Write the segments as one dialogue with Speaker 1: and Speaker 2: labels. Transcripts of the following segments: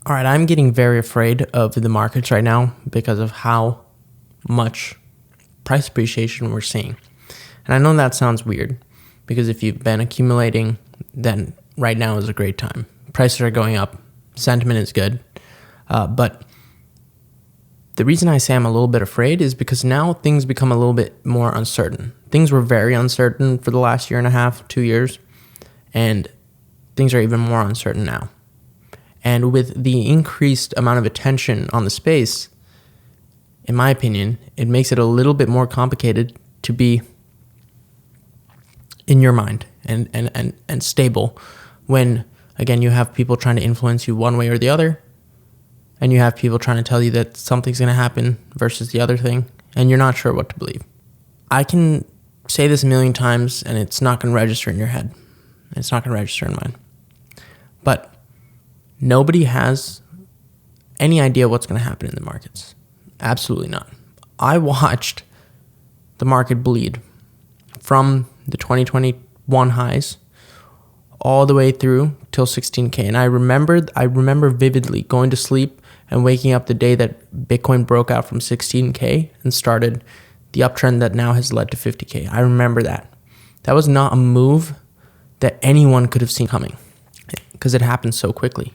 Speaker 1: All right, I'm getting very afraid of the markets right now because of how much price appreciation we're seeing. And I know that sounds weird because if you've been accumulating, then right now is a great time. Prices are going up, sentiment is good. But the reason I say I'm a little bit afraid is because now things become a little bit more uncertain. Things were very uncertain for the last year and a half, 2 years, and things are even more uncertain now. And with the increased amount of attention on the space, in my opinion, it makes it a little bit more complicated to be in your mind and stable when, again, you have people trying to influence you one way or the other, and you have people trying to tell you that something's going to happen versus the other thing, and you're not sure what to believe. I can say this a million times, and it's not going to register in your head. It's not going to register in mine. But nobody has any idea what's going to happen in the markets. Absolutely not. I watched the market bleed from the 2021 highs all the way through till 16K. And I remember vividly going to sleep and waking up the day that Bitcoin broke out from 16K and started the uptrend that now has led to 50K. I remember that. That was not a move that anyone could have seen coming because it happened so quickly.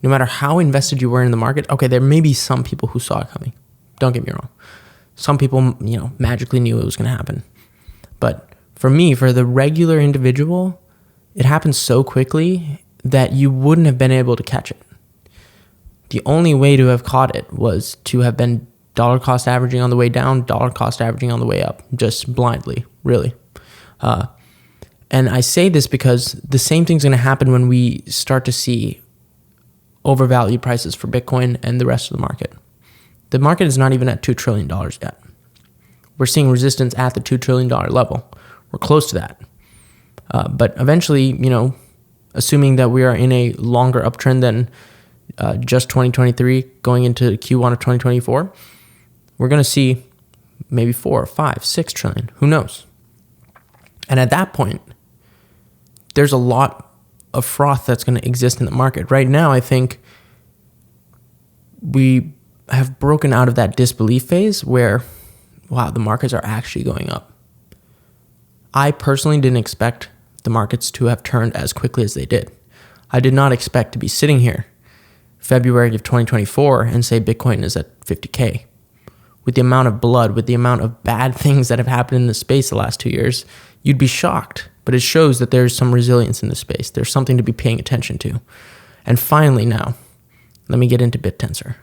Speaker 1: No matter how invested you were in the market, okay, there may be some people who saw it coming. Don't get me wrong. Some people, magically knew it was going to happen. But for me, for the regular individual, it happened so quickly that you wouldn't have been able to catch it. The only way to have caught it was to have been dollar cost averaging on the way down, dollar cost averaging on the way up, just blindly, really. And I say this because the same thing's going to happen when we start to see overvalued prices for Bitcoin and the rest of the market. The market is not even at $2 trillion yet. We're seeing resistance at the $2 trillion level. We're close to that. But eventually, assuming that we are in a longer uptrend than just 2023 going into Q1 of 2024, we're going to see maybe 4, 5, 6 trillion. Who knows? And at that point, there's a lot of froth that's going to exist in the market. Right now, I think we have broken out of that disbelief phase where, wow, the markets are actually going up. I personally didn't expect the markets to have turned as quickly as they did. I did not expect to be sitting here February of 2024 and say Bitcoin is at 50K. With the amount of blood, with the amount of bad things that have happened in the space the last 2 years, you'd be shocked. But it shows that there's some resilience in the space. There's something to be paying attention to. And finally now, let me get into bittensor.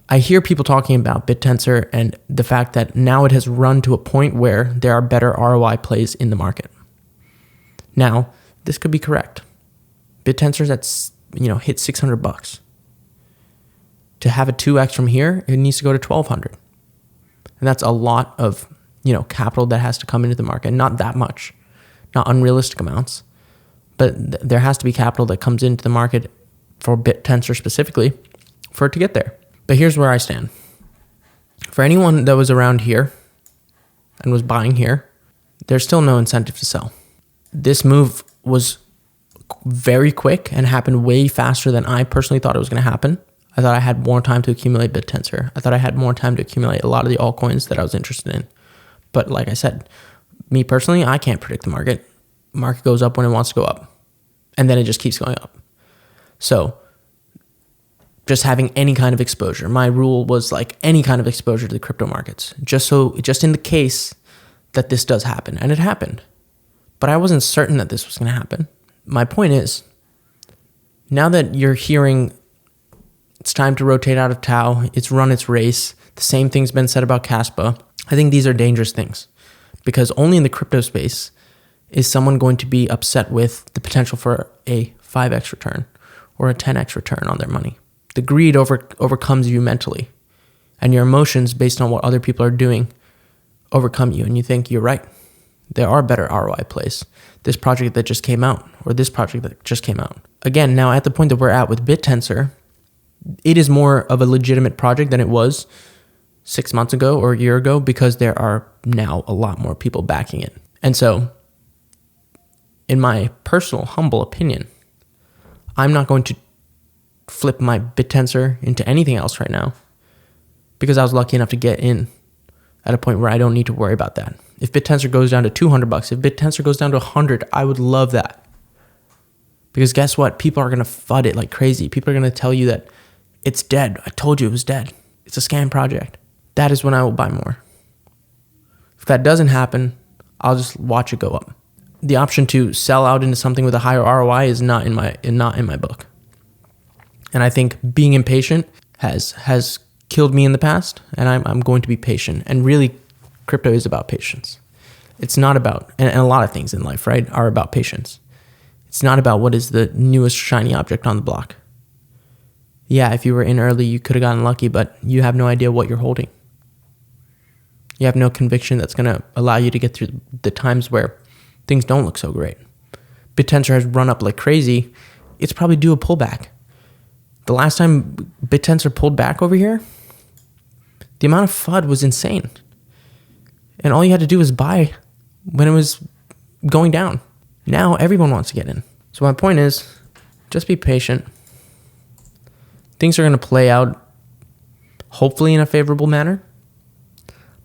Speaker 1: I hear people talking about bittensor and the fact that now it has run to a point where there are better ROI plays in the market. Now, this could be correct. Bittensor's hit $600. To have a 2x from here, it needs to go to $1,200. And that's a lot of capital that has to come into the market. Not that much, not unrealistic amounts, but there has to be capital that comes into the market for bittensor specifically for it to get there. But here's where I stand. For anyone that was around here and was buying here, there's still no incentive to sell. This move was very quick and happened way faster than I personally thought it was going to happen. I thought I had more time to accumulate bittensor. I thought I had more time to accumulate a lot of the altcoins that I was interested in. But like I said, me personally, I can't predict the market. Market goes up when it wants to go up. And then it just keeps going up. So just having any kind of exposure. My rule was like any kind of exposure to the crypto markets. Just in the case that this does happen. And it happened. But I wasn't certain that this was going to happen. My point is, now that you're hearing it's time to rotate out of Tao, it's run its race, the same thing's been said about Caspa, I think these are dangerous things because only in the crypto space is someone going to be upset with the potential for a 5x return or a 10x return on their money. The greed overcomes you mentally, and your emotions based on what other people are doing overcome you, and you think you're right. There are better ROI plays. This project that just came out or this project that just came out. Again, now at the point that we're at with bittensor, it is more of a legitimate project than it was 6 months ago or a year ago because there are now a lot more people backing it. And so, in my personal, humble opinion, I'm not going to flip my bittensor into anything else right now because I was lucky enough to get in at a point where I don't need to worry about that. If bittensor goes down to $200, if bittensor goes down to 100, I would love that. Because guess what? People are going to FUD it like crazy. People are going to tell you that it's dead. I told you it was dead. It's a scam project. That is when I will buy more. If that doesn't happen, I'll just watch it go up. The option to sell out into something with a higher ROI is not in my book. And I think being impatient has killed me in the past, and I'm going to be patient. And really, crypto is about patience. It's not about, and a lot of things in life, right, are about patience. It's not about what is the newest shiny object on the block. Yeah, if you were in early, you could have gotten lucky, but you have no idea what you're holding. You have no conviction that's going to allow you to get through the times where things don't look so great. bittensor has run up like crazy. It's probably due a pullback. The last time bittensor pulled back over here, the amount of FUD was insane. And all you had to do was buy when it was going down. Now everyone wants to get in. So my point is, just be patient. Things are going to play out, hopefully in a favorable manner.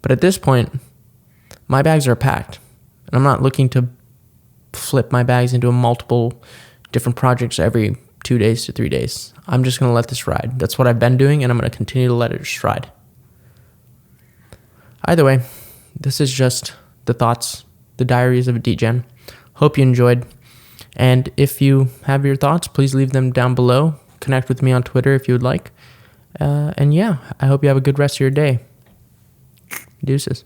Speaker 1: But at this point, my bags are packed. And I'm not looking to flip my bags into multiple different projects every 2 days to 3 days. I'm just going to let this ride. That's what I've been doing, and I'm going to continue to let it just ride. Either way, this is just the thoughts, the diaries of a Degen. Hope you enjoyed. And if you have your thoughts, please leave them down below. Connect with me on Twitter if you would like. And yeah, I hope you have a good rest of your day. Deuces.